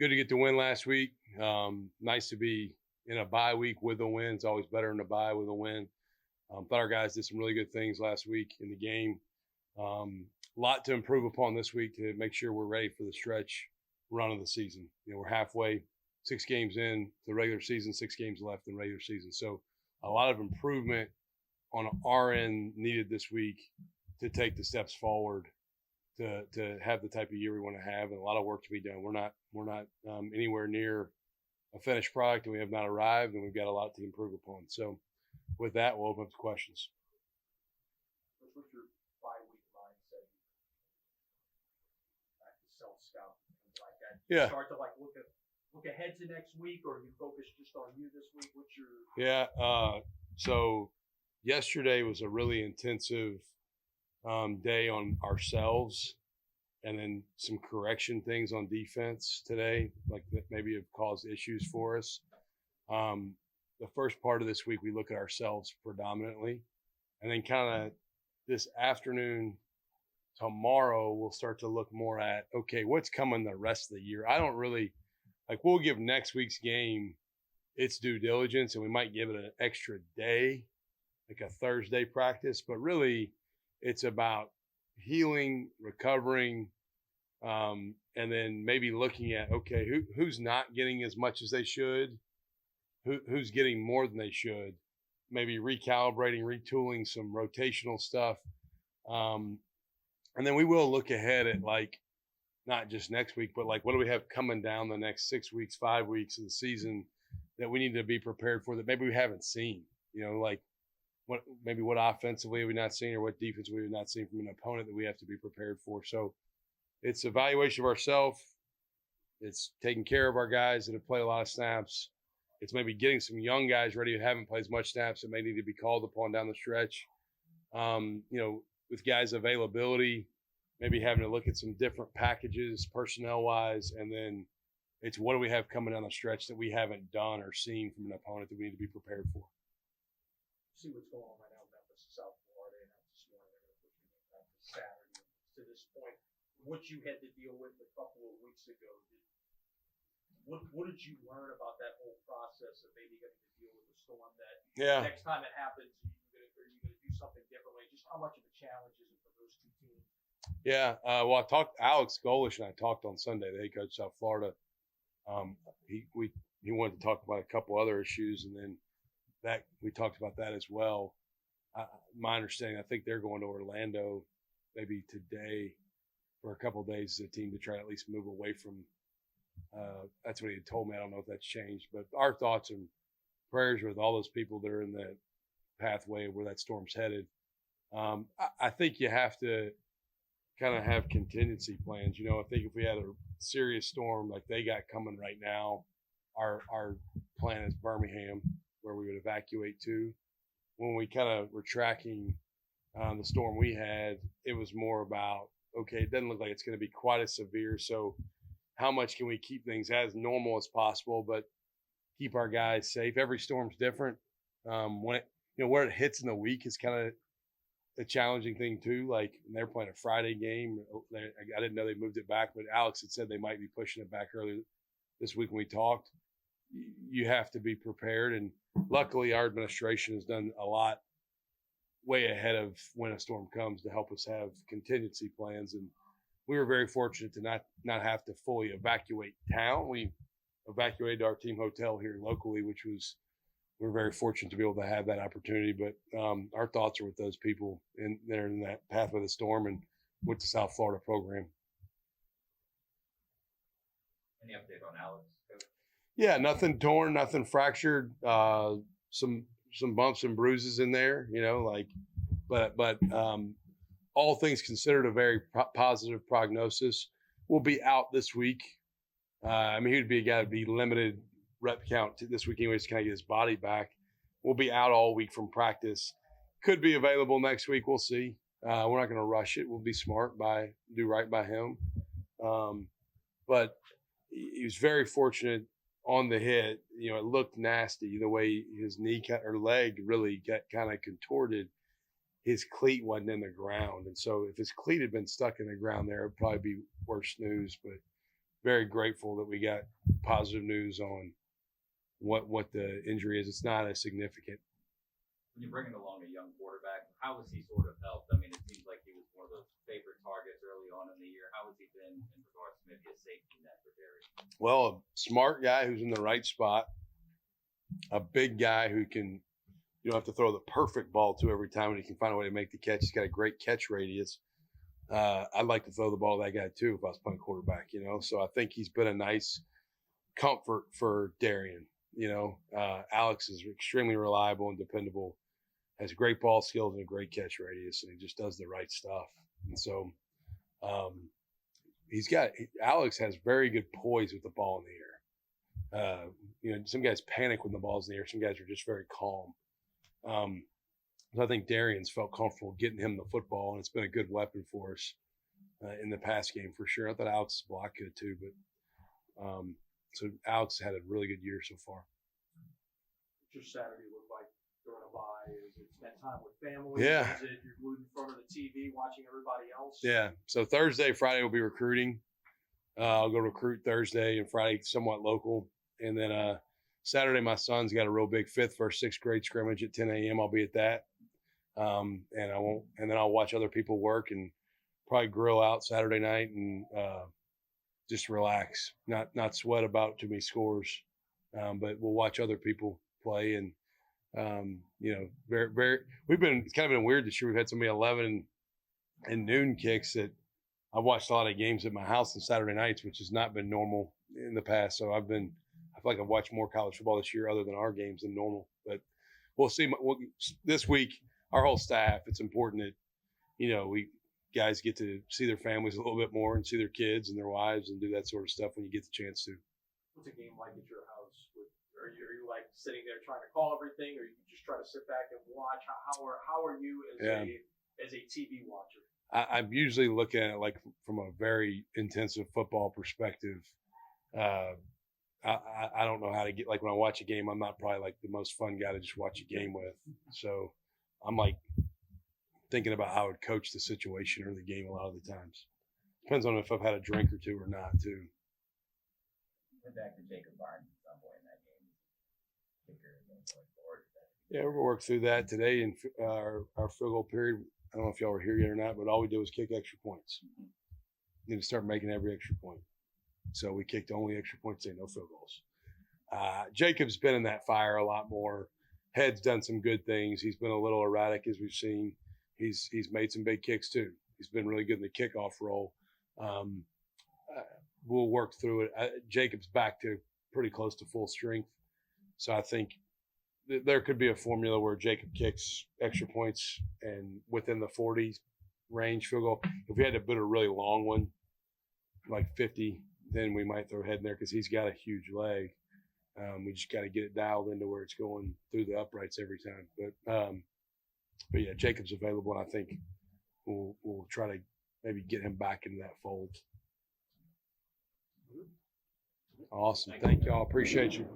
Good to get the win last week. Nice to be in a bye week with a win. It's always better in a bye with a win. Thought our guys did some really good things last week in the game. A lot to improve upon this week to make sure we're ready for the stretch run of the season. We're halfway, 6 games in to the regular season, 6 games left in regular season. So a lot of improvement on our end needed this week to take the steps forward to have the type of year we want to have, and a lot of work to be done. We're not anywhere near a finished product, and we have not arrived, and we've got a lot to improve upon. So with that, we'll open up to questions. What's your bye-week mindset? Self-scout, things like that. Yeah. Start to look ahead to next week, or you focus just on you this week? What's your So yesterday was a really intensive day on ourselves, and then some correction things on defense today, like that maybe have caused issues for us. The first part of this week, we look at ourselves predominantly, and then kind of this afternoon, tomorrow, we'll start to look more at, okay, what's coming the rest of the year. I don't really we'll give next week's game its due diligence, and we might give it an extra day, like a Thursday practice, but really it's about healing, recovering, and then maybe looking at, okay, who's not getting as much as they should, who's getting more than they should, maybe recalibrating, retooling some rotational stuff. And then we will look ahead at not just next week, but what do we have coming down the next 6 weeks, 5 weeks of the season that we need to be prepared for that maybe we haven't seen, what offensively have we not seen, or what defense we have not seen from an opponent that we have to be prepared for. So it's evaluation of ourselves. It's taking care of our guys that have played a lot of snaps. It's maybe getting some young guys ready who haven't played as much snaps that may need to be called upon down the stretch. With guys' availability, maybe having to look at some different packages personnel-wise, and then it's what do we have coming down the stretch that we haven't done or seen from an opponent that we need to be prepared for. See what's going on right now in Memphis, South Florida, and this morning they're going to push me back to Saturday. To this point, what you had to deal with a couple of weeks ago, what did you learn about that whole process of maybe getting to deal with a storm that next time it happens, are you going to do something differently? Just how much of a challenge is it for those two teams? Yeah, well, Alex Golish and I talked on Sunday, the head coach of South Florida. He wanted to talk about a couple other issues, and then that we talked about that as well. My understanding, I think they're going to Orlando maybe today for a couple of days as a team to try to at least move away from. That's what he had told me. I don't know if that's changed, but our thoughts and prayers with all those people that are in that pathway where that storm's headed. I think you have to kind of have contingency plans. I think if we had a serious storm like they got coming right now, our plan is Birmingham, where we would evacuate to. When we kind of were tracking the storm we had, it was more about, okay, it doesn't look like it's going to be quite as severe. So how much can we keep things as normal as possible, but keep our guys safe? Every storm's different. When where it hits in the week is kind of a challenging thing too. Like they're playing a Friday game. I didn't know they moved it back, but Alex had said they might be pushing it back earlier this week when we talked. You have to be prepared, and luckily our administration has done a lot way ahead of when a storm comes to help us have contingency plans. And we were very fortunate to not have to fully evacuate town. We evacuated our team hotel here locally, which was, we're very fortunate to be able to have that opportunity. But our thoughts are with those people that are in that path of the storm and with the South Florida program. Any update on Alex? Yeah, nothing torn, nothing fractured. Some bumps and bruises in there, but all things considered, a very positive prognosis. We'll be out this week. He would be a guy to be limited rep count this week anyways to kind of get his body back. We'll be out all week from practice. Could be available next week. We'll see. We're not going to rush it. We'll be smart, do right by him. But he was very fortunate on the hit. It looked nasty the way his knee or leg really got kind of contorted. His cleat wasn't in the ground. And so if his cleat had been stuck in the ground there, it'd probably be worse news. But very grateful that we got positive news on what the injury is. It's not as significant. When you're bringing along a young quarterback, how has he sort of helped? I mean, it seems like he was one of the favorite targets early on in the year. How has he been in regards to maybe a safety net for Darius? Well, a smart guy who's in the right spot, a big guy who can, you don't have to throw the perfect ball to every time, and he can find a way to make the catch. He's got a great catch radius. I'd like to throw the ball to that guy too if I was playing quarterback, So I think he's been a nice comfort for Darian. Alex is extremely reliable and dependable, has great ball skills and a great catch radius, and he just does the right stuff. And so Alex has very good poise with the ball in the air. Some guys panic when the ball's in the air. Some guys are just very calm. So I think Darian's felt comfortable getting him the football, and it's been a good weapon for us in the pass game for sure. I thought Alex's block could too, but so Alex had a really good year so far. What's your Saturday look like during a bye? Is it spend time with family? Yeah. Is it you're glued in front of the TV watching everybody else? Yeah. So Thursday, Friday will be recruiting. I'll go recruit Thursday and Friday, somewhat local, and then Saturday my son's got a real big 5th versus 6th grade scrimmage at 10 a.m. I'll be at that. And then I'll watch other people work and probably grill out Saturday night and just relax, not sweat about too many scores, but we'll watch other people play. And it's kind of been weird this year. We've had so many 11 and noon kicks that I've watched a lot of games at my house on Saturday nights, which has not been normal in the past. So I feel like I've watched more college football this year other than our games than normal, but we'll see. This week, our whole staff, it's important that, we guys get to see their families a little bit more and see their kids and their wives and do that sort of stuff when you get the chance to. What's a game like at your house? Are you like sitting there trying to call everything, or you just try to sit back and watch? How are you as a TV watcher? I'm usually looking at it like from a very intensive football perspective. I don't know how to get, like when I watch a game, I'm not probably like the most fun guy to just watch a game with. So I'm like thinking about how I would coach the situation or the game a lot of the times. Depends on if I've had a drink or two or not too. Went back to Jacob Barnes at some point in that game. Yeah, we'll work through that today in our field goal period. I don't know if y'all were here yet or not, but all we did was kick extra points. Need to start making every extra point. So we kicked only extra points today, no field goals. Jacob's been in that fire a lot more. Head's done some good things. He's been a little erratic, as we've seen. He's made some big kicks too. He's been really good in the kickoff role. We'll work through it. Jacob's back to pretty close to full strength. So I think there could be a formula where Jacob kicks extra points and within the 40 range field goal. If we had to put a really long one, like 50, then we might throw Head in there because he's got a huge leg. We just got to get it dialed into where it's going through the uprights every time. But yeah, Jacob's available, and I think we'll try to maybe get him back into that fold. Awesome. Thank y'all. Appreciate you.